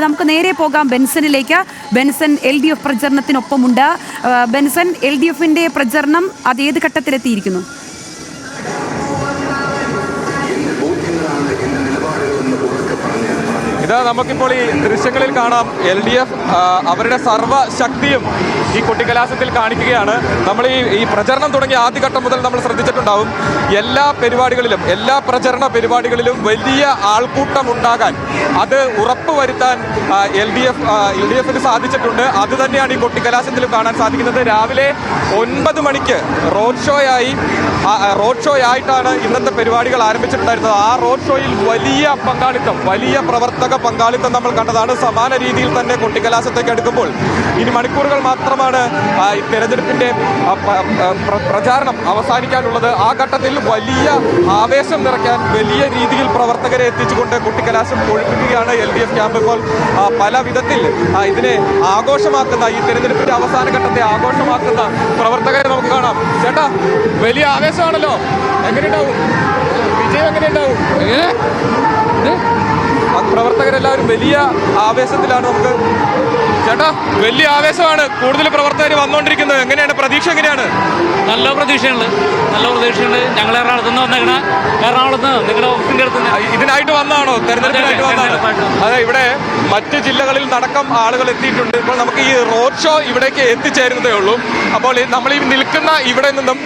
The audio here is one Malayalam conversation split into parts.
നമുക്ക് നേരെ പോകാം ബെൻസണിലേക്ക്. ബെൻസൺ LDF പ്രചരണത്തിനൊപ്പമുണ്ട്. ബെൻസൺ, LDFന്റെ പ്രചരണം അത് ഏത് ഘട്ടത്തിലെത്തിയിരിക്കുന്നു? ഇത് നമുക്കിപ്പോൾ ഈ ദൃശ്യങ്ങളിൽ കാണാം. LDF അവരുടെ സർവ്വശക്തിയും ഈ കൊട്ടിക്കലാശത്തിൽ കാണിക്കുകയാണ്. നമ്മൾ ഈ പ്രചരണം തുടങ്ങിയ ആദ്യഘട്ടം മുതൽ നമ്മൾ ശ്രദ്ധിച്ചിട്ടുണ്ടാവും, എല്ലാ പരിപാടികളിലും, എല്ലാ പ്രചരണ പരിപാടികളിലും വലിയ ആൾക്കൂട്ടം ഉണ്ടാകാൻ അത് ഉറപ്പുവരുത്താൻ LDFന് സാധിച്ചിട്ടുണ്ട്. അത് തന്നെയാണ് ഈ കൊട്ടിക്കലാശത്തിലും കാണാൻ സാധിക്കുന്നത്. രാവിലെ 9 മണിക്ക് റോഡ് ഷോ ആയിട്ടാണ് ഇന്നത്തെ പരിപാടികൾ ആരംഭിച്ചിട്ടുണ്ടായിരുന്നത്. ആ റോഡ് ഷോയിൽ വലിയ പങ്കാളിത്തം, വലിയ പ്രവർത്തക പങ്കാളിത്തം നമ്മൾ കണ്ടതാണ്. സമാന രീതിയിൽ തന്നെ കൊട്ടിക്കലാശത്തേക്ക് അടുക്കുമ്പോൾ ഇനി മണിക്കൂറുകൾ മാത്രമാണ് ഈ തെരഞ്ഞെടുപ്പിന്റെ പ്രചാരണം അവസാനിക്കാനുള്ളത്. ആ ഘട്ടത്തിൽ വലിയ ആവേശം നിറയ്ക്കാൻ വലിയ രീതിയിൽ പ്രവർത്തകരെ എത്തിച്ചുകൊണ്ട് കൊട്ടിക്കലാശം ഒഴിപ്പിക്കുകയാണ് LDF ക്യാമ്പ്. ഇപ്പോൾ പല വിധത്തിൽ ഇതിനെ ആഘോഷമാക്കുന്ന, ഈ തെരഞ്ഞെടുപ്പിന്റെ അവസാന ഘട്ടത്തെ ആഘോഷമാക്കുന്ന പ്രവർത്തകരെ നമുക്ക് കാണാം. ചേട്ടാ, വലിയ ആവേശമാണല്ലോ, എങ്ങനെയുണ്ടാവും വിജയം? എങ്ങനെയുണ്ടാവും? പ്രവർത്തകരെല്ലാവരും വലിയ ആവേശത്തിലാണ്. നമുക്ക് ചേട്ടാ, വലിയ ആവേശമാണ്, കൂടുതൽ പ്രവർത്തകർ വന്നുകൊണ്ടിരിക്കുന്നത്. എങ്ങനെയാണ് പ്രതീക്ഷ? എങ്ങനെയാണ്? നല്ല പ്രതീക്ഷയുണ്ട്. ഞങ്ങൾ എറണാകുളത്ത് നിങ്ങളുടെ ഓഫീസിന്റെ അടുത്ത് ഇതിനായിട്ട് വന്നതാണോ? തെരഞ്ഞെടുപ്പിനായിട്ട് വന്നതാണ്. അതെ, ഇവിടെ മറ്റ് ജില്ലകളിൽ നടക്കം ആളുകൾ എത്തിയിട്ടുണ്ട്. ഇപ്പോൾ നമുക്ക് ഈ റോഡ് ഷോ ഇവിടേക്ക് എത്തിച്ചേരുന്നതേ ഉള്ളൂ. അപ്പോൾ നമ്മൾ ഈ നിൽക്കുന്ന ഇവിടെ നിന്നും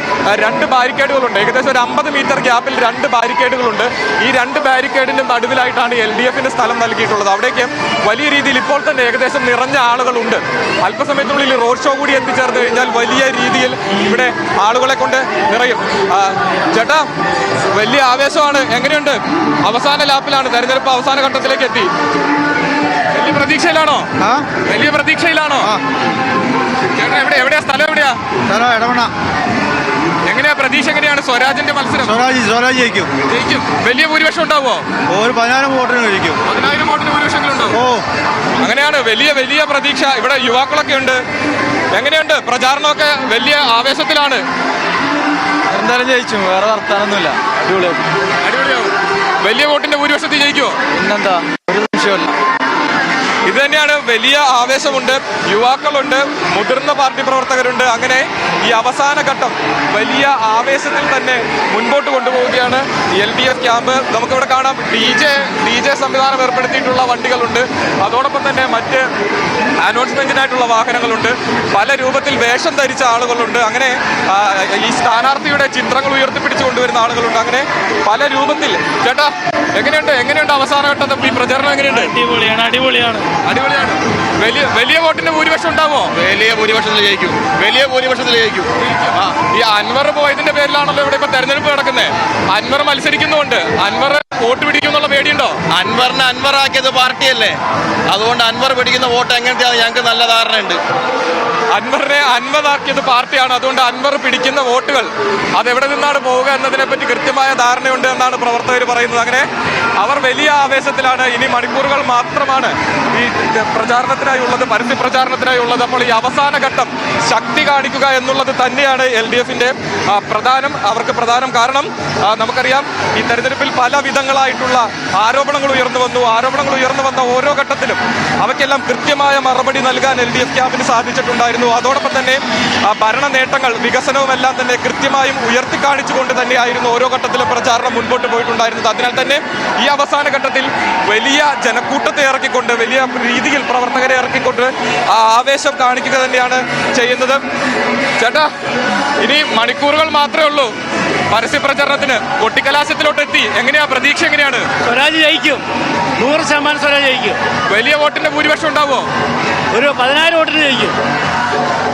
2 ബാരിക്കേഡുകളുണ്ട്. ഏകദേശം ഒരു 50 മീറ്റർ ഗ്യാപ്പിൽ 2 ബാരിക്കേഡുകളുണ്ട്. ഈ 2 ബാരിക്കേഡിന്റെ നടുവിലായിട്ടാണ് LDFന് സ്ഥലം നൽകിയിട്ടുള്ളത്. അവിടേക്ക് വലിയ രീതിയിൽ ഇപ്പോൾ തന്നെ ഏകദേശം നിറഞ്ഞ ആളുകളുണ്ട്. അല്പസമയത്തിനുള്ളിൽ റോഡ് ഷോ കൂടി എത്തിച്ചേർന്ന് കഴിഞ്ഞാൽ വലിയ രീതിയിൽ ഇവിടെ ആളുകളെ കൊണ്ട് നിറയും. ചേട്ടാ, വലിയ ആവേശമാണ്. എങ്ങനെയുണ്ട്? അവസാന ലാപ്പിലാണ്, തെരഞ്ഞെടുപ്പ് അവസാന ഘട്ടത്തിലേക്ക് എത്തി. വലിയ പ്രതീക്ഷയിലാണോ? വലിയ പ്രതീക്ഷയിലാണോ? ചേട്ടാ, എവിടെയാ സ്ഥലം? എവിടെയാ? എടവണ്ണ. എങ്ങനെയാ പ്രതീക്ഷ? എങ്ങനെയാണ് സ്വരാജിന്റെ മത്സരം? സ്വരാജ് ജയിക്കും. വലിയ ഭൂരിപക്ഷം ഉണ്ടാവോ? ഒരു 10,000 വോട്ടിന് കഴിക്കും. 10,000 വോട്ടിന് ഭൂരിപക്ഷങ്ങളുണ്ടോ? അങ്ങനെയാണ്. വലിയ പ്രതീക്ഷ. ഇവിടെ യുവാക്കളൊക്കെ ഉണ്ട്. എങ്ങനെയുണ്ട് പ്രചാരണമൊക്കെ? വലിയ ആവേശത്തിലാണ്. എന്തായാലും ജയിച്ചു, വേറെ വർത്താനൊന്നുമില്ല. അടിപൊളിയാവും. വലിയ വോട്ടിന്റെ ഭൂരിപക്ഷത്തിൽ ജയിക്കുമോ? പിന്നെന്താ, ഒരു നിമിഷമല്ല. ഇത് തന്നെയാണ്, വലിയ ആവേശമുണ്ട്. യുവാക്കളുണ്ട്, മുതിർന്ന പാർട്ടി പ്രവർത്തകരുണ്ട്. അങ്ങനെ ഈ അവസാന ഘട്ടം വലിയ ആവേശത്തിൽ തന്നെ മുൻപോട്ട് കൊണ്ടുപോവുകയാണ് LDF ക്യാമ്പ്. നമുക്കിവിടെ കാണാം, DJ സംവിധാനം ഏർപ്പെടുത്തിയിട്ടുള്ള വണ്ടികളുണ്ട്. അതോടൊപ്പം തന്നെ മറ്റ് അനൗൺസ്മെന്റിനായിട്ടുള്ള വാഹനങ്ങളുണ്ട്. പല രൂപത്തിൽ വേഷം ധരിച്ച ആളുകളുണ്ട്. അങ്ങനെ ഈ സ്ഥാനാർത്ഥിയുടെ ചിത്രങ്ങൾ ഉയർത്തിപ്പിടിച്ചു കൊണ്ടുവരുന്ന ആളുകളുണ്ട്. അങ്ങനെ പല രൂപത്തിൽ. ചേട്ടാ, എങ്ങനെയുണ്ട് അവസാന ഘട്ടത്തിൽ ഈ പ്രചരണം? എങ്ങനെയുണ്ട്? അടിപൊളിയാണ്. വലിയ വോട്ടിന്റെ ഭൂരിപക്ഷം ഉണ്ടാവോ? വലിയ ഭൂരിപക്ഷത്തിൽ ജയിക്കും. ഈ അൻവർ പോയതിന്റെ പേരിലാണല്ലോ ഇവിടെ ഇപ്പൊ തെരഞ്ഞെടുപ്പ് നടക്കുന്നത്. അൻവർ മത്സരിക്കുന്നുണ്ട്. അൻവർ വോട്ട് പിടിക്കുന്നുള്ള പേടിയുണ്ടോ? അൻവറാക്കിയത് പാർട്ടിയല്ലേ, അതുകൊണ്ട് അൻവർ പിടിക്കുന്ന വോട്ട് എങ്ങനത്തെയാണ് ഞങ്ങൾക്ക് നല്ല ധാരണയുണ്ട്. അൻവറിനെ അൻവറാക്കിയത് പാർട്ടിയാണ്. അതുകൊണ്ട് അൻവർ പിടിക്കുന്ന വോട്ടുകൾ അതെവിടെ നിന്നാണ് പോവുക എന്നതിനെ പറ്റി കൃത്യമായ ധാരണയുണ്ട് എന്നാണ് പ്രവർത്തകർ പറയുന്നത്. അങ്ങനെ അവർ വലിയ ആവേശത്തിലാണ്. ഇനി മണിക്കൂറുകൾ മാത്രമാണ് ഈ പ്രചാരണത്തിനായുള്ളത്, പരസ്യ പ്രചാരണത്തിനായുള്ളത്. അപ്പോൾ ഈ അവസാന ഘട്ടം ശക്തി കാണിക്കുക എന്നുള്ളത് തന്നെയാണ് LDFന്റെ അവർക്ക് പ്രധാനം. കാരണം നമുക്കറിയാം, ഈ തെരഞ്ഞെടുപ്പിൽ പല വിധങ്ങളായിട്ടുള്ള ആരോപണങ്ങൾ ഉയർന്നു വന്ന ഓരോ ഘട്ടത്തിലും അവയ്ക്കെല്ലാം കൃത്യമായ മറുപടി നൽകാൻ LDF ക്യാമ്പിന് സാധിച്ചിട്ടുണ്ടായിരുന്നു. അതോടൊപ്പം തന്നെ ഭരണ നേട്ടങ്ങൾ, വികസനവും എല്ലാം തന്നെ കൃത്യമായും ഉയർത്തിക്കാണിച്ചുകൊണ്ട് തന്നെയായിരുന്നു ഓരോ ഘട്ടത്തിലും പ്രചാരണം മുൻപോട്ട് പോയിട്ടുണ്ടായിരുന്നത്. അതിനാൽ തന്നെ ഈ അവസാന ഘട്ടത്തിൽ വലിയ ജനക്കൂട്ടത്തെ ഇറക്കിക്കൊണ്ട്, വലിയ രീതിയിൽ പ്രവർത്തകരെ ഇറക്കിക്കൊണ്ട് ആവേശം കാണിക്കുക തന്നെയാണ് ചെയ്യുന്നത്. ചേട്ടാ, ഇനി മണിക്കൂറുകൾ മാത്രമേ ഉള്ളൂ പരസ്യ പ്രചരണത്തിന്. കൊട്ടിക്കലാശത്തിലോട്ട് എത്തി. എങ്ങനെയാ പ്രതീക്ഷ? എങ്ങനെയാണ്? സ്വരാജ് ജയിക്കും, 100% സ്വരാജ് ജയിക്കും. വലിയ വോട്ടിന്റെ ഭൂരിപക്ഷം ഉണ്ടാവോ? ഒരു 10,000 വോട്ടിന് ജയിക്കും.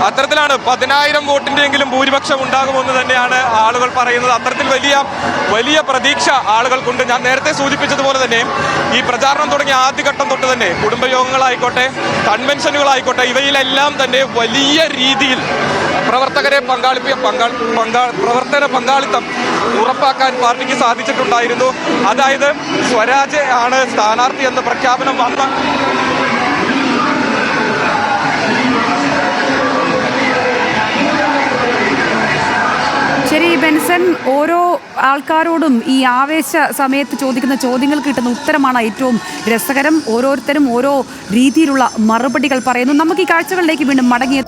അത്തരത്തിലാണ് 10,000 വോട്ടിന്റെയെങ്കിലും ഭൂരിപക്ഷം ഉണ്ടാകുമെന്ന് തന്നെയാണ് ആളുകൾ പറയുന്നത്. അത്തരത്തിൽ വലിയ പ്രതീക്ഷ ആളുകൾക്കുണ്ട്. ഞാൻ നേരത്തെ സൂചിപ്പിച്ചതുപോലെ തന്നെ ഈ പ്രചാരണം തുടങ്ങിയ ആദ്യഘട്ടം തൊട്ട് തന്നെ കുടുംബയോഗങ്ങളായിക്കോട്ടെ, കൺവെൻഷനുകളായിക്കോട്ടെ, ഇവയിലെല്ലാം തന്നെ വലിയ രീതിയിൽ പ്രവർത്തകരെ പ്രവർത്തന പങ്കാളിത്തം ഉറപ്പാക്കാൻ പാർട്ടിക്ക് സാധിച്ചിട്ടുണ്ടായിരുന്നു. അതായത് സ്വരാജ് ആണ് സ്ഥാനാർത്ഥി എന്ന പ്രഖ്യാപനം വന്ന ശരി ബെൻസൺ, ഓരോ ആൾക്കാരോടും ഈ ആവേശ സമയത്ത് ചോദിക്കുന്ന ചോദ്യങ്ങൾക്ക് കിട്ടുന്ന ഉത്തരമാണ് ഏറ്റവും രസകരം. ഓരോരുത്തരും ഓരോ രീതിയിലുള്ള മറുപടികൾ പറയുന്നു. നമുക്ക് ഈ കാഴ്ചകളിലേക്ക് വീണ്ടും മടങ്ങിയ